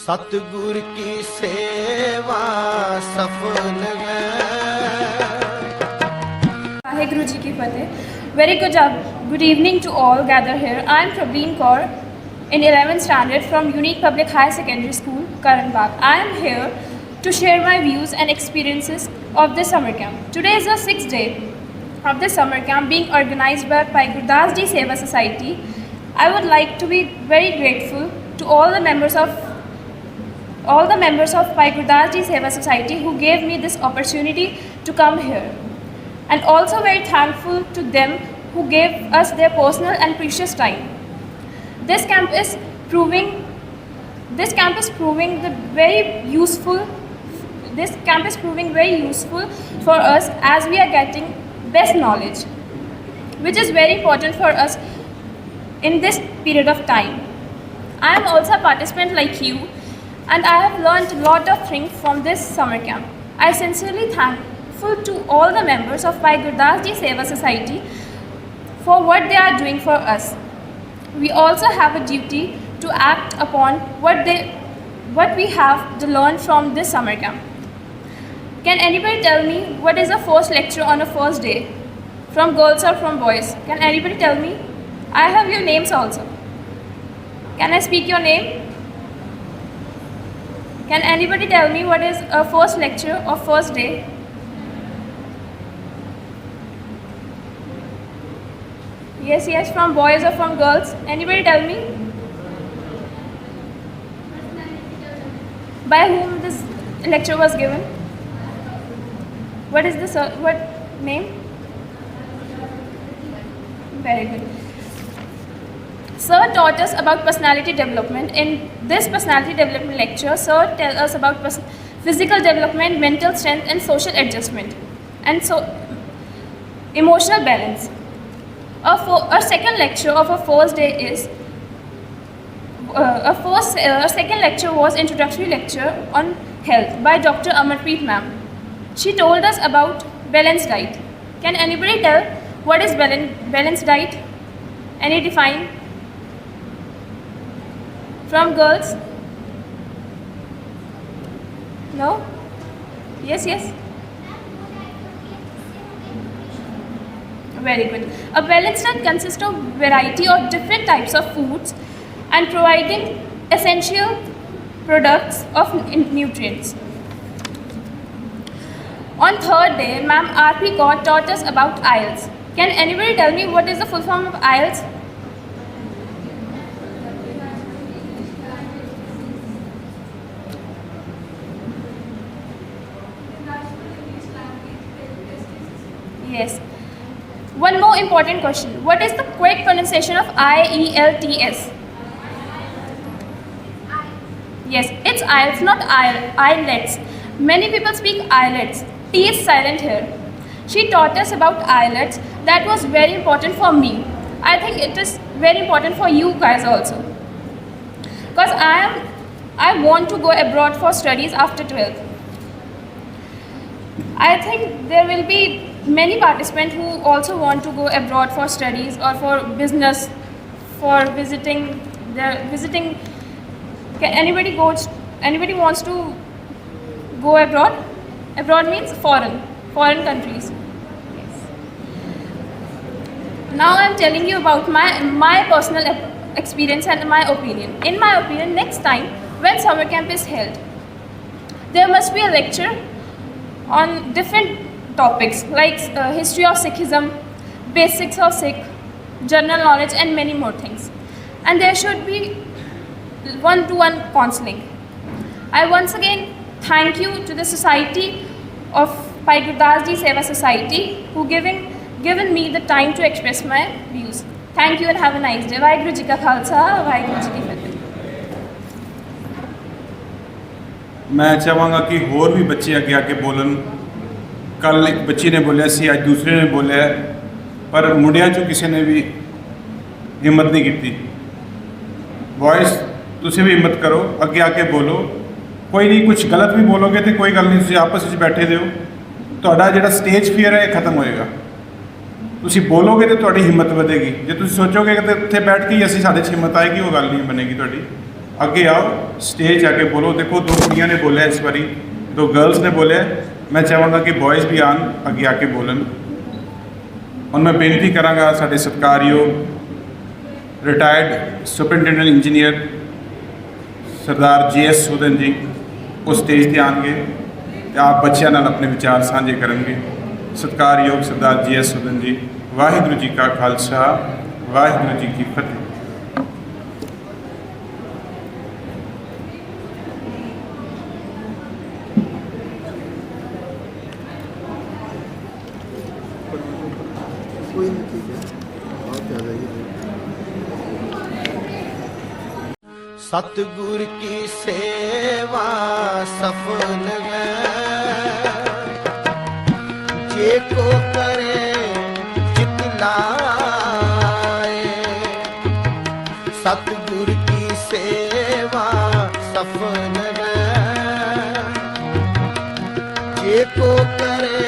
सतगुर की सेवा सफल है। Waheguru Ji ki Fateh. Very good evening to all gathered here. I am Praveen Kaur in 11th standard from Unique Public Higher Secondary School, Karan Bagh. I am here to share my views and experiences of this summer camp. Today is the 6th day of this summer camp being organized by Bhai Gurdas Ji Seva Society. I would like to be very grateful to all the members of Bhai Gurdas Ji Seva Society who gave me this opportunity to come here, and also very thankful to them who gave us their personal and precious time. This camp is proving very useful for us, as we are getting best knowledge, which is very important for us in this period of time. I am also a participant like you, and I have learned a lot of things from this summer camp. I sincerely thankful to all the members of Bhai Gurdas Ji Seva Society for what they are doing for us. We also have a duty to act upon what we have to learn from this summer camp. Can anybody tell me what is the first lecture on a first day? From girls or from boys? Can anybody tell me? I have your names also. Can I speak your name? Can anybody tell me what is a first lecture or first day? Yes, from boys or from girls? Anybody tell me? By whom this lecture was given? What is this? What name? Very good. Sir taught us about personality development. In this personality development lecture, Sir tells us about physical development, mental strength, and social adjustment, and so emotional balance. Our second lecture of our first day is our second lecture was introductory lecture on health by Dr. Amarpreet ma'am. She told us about balanced diet. Can anybody tell what is balanced diet? Any define? From girls? No? Yes. Very good. A balanced diet consists of variety of different types of foods and providing essential products of nutrients. On third day, Ma'am R.P. Kaur taught us about IELTS. Can anybody tell me what is the full form of IELTS? Yes. One more important question. What is the correct pronunciation of IELTS? Yes, it's IELTS, not IELTS. Many people speak IELTS. T is silent here. She taught us about IELTS. That was very important for me. I think it is very important for you guys also. Because I want to go abroad for studies after 12th. I think there will be many participants who also want to go abroad for studies or for business, for visiting. Anybody wants to go abroad? Abroad means foreign countries. Yes. Now I am telling you about my personal experience and my opinion. In my opinion, next time when summer camp is held, there must be a lecture on different topics like history of Sikhism, basics of Sikh, general knowledge, and many more things. And there should be one-to-one counseling. I once again thank you to the Society of Bhai Gurdas Ji Seva Society who given me the time to express my views. Thank you and have a nice day. Waheguru Ji ka Khalsa, Waheguru Ji ki Fateh. मैं चाहांगा कि होर भी बच्चे अगे आके बोलन। कल एक बच्ची ने बोलिया सी, अज दूसरे ने बोलिया, पर मुंडिया चों किसी ने भी हिम्मत नहीं की। बॉयज़ तुसीं भी हिम्मत करो, अगे आके बोलो। कोई नहीं, कुछ गलत भी बोलोगे तो कोई गल नहीं, तुसीं आपस में बैठे रहो, तुहाडा जिहड़ा स्टेज फियर है खत्म होएगा। तुसीं बोलोगे तो तुहाडी हिम्मत वधेगी। जे तुसीं सोचोगे कि उत्थे बैठ के ही असीं साडे 'च हिम्मत आएगी, वो गल नहीं बनेगी तुहाडी। ਅੱਗੇ ਆਓ, ਸਟੇਜ ਆ ਕੇ ਬੋਲੋ। ਦੇਖੋ 2 ਕੁੜੀਆਂ ਨੇ ਬੋਲਿਆ ਇਸ ਵਾਰੀ, 2 ਗਰਲਸ ਨੇ ਬੋਲਿਆ। ਮੈਂ ਚਾਹਾਂਗਾ ਕਿ ਬॉयਜ਼ ਵੀ ਆਉਣ, ਅੱਗੇ ਆ ਕੇ ਬੋਲਣ। ਹੁਣ ਮੈਂ ਬੇਨਤੀ ਕਰਾਂਗਾ ਸਾਡੇ ਸਤਿਕਾਰਯੋਗ ਰਿਟਾਇਰਡ ਸੁਪਰਿੰਟੈਂਡੈਂਟ ਇੰਜੀਨੀਅਰ ਸਰਦਾਰ JS ਸੂਦਨ ਜੀ ਉਹ ਸਟੇਜ ਤੇ ਆਉਣਗੇ ਤੇ ਆਪ ਬੱਚਿਆਂ ਨਾਲ ਆਪਣੇ ਵਿਚਾਰ ਸਾਂਝੇ ਕਰਨਗੇ। ਸਤਿਕਾਰਯੋਗ ਸਰਦਾਰ JS ਸੂਦਨ ਜੀ, ਵਾਹਿਗੁਰੂ ਜੀ ਕਾ ਖਾਲਸਾ, ਵਾਹਿਗੁਰੂ ਜੀ ਕੀ ਫਤਿਹ। कोई नहीं, ठीक है, बहुत ज़्यादा ही सतगुर की सेवा सफल है, जे को करे जितलाए। सतगुर की सेवा सफल है, जे को करे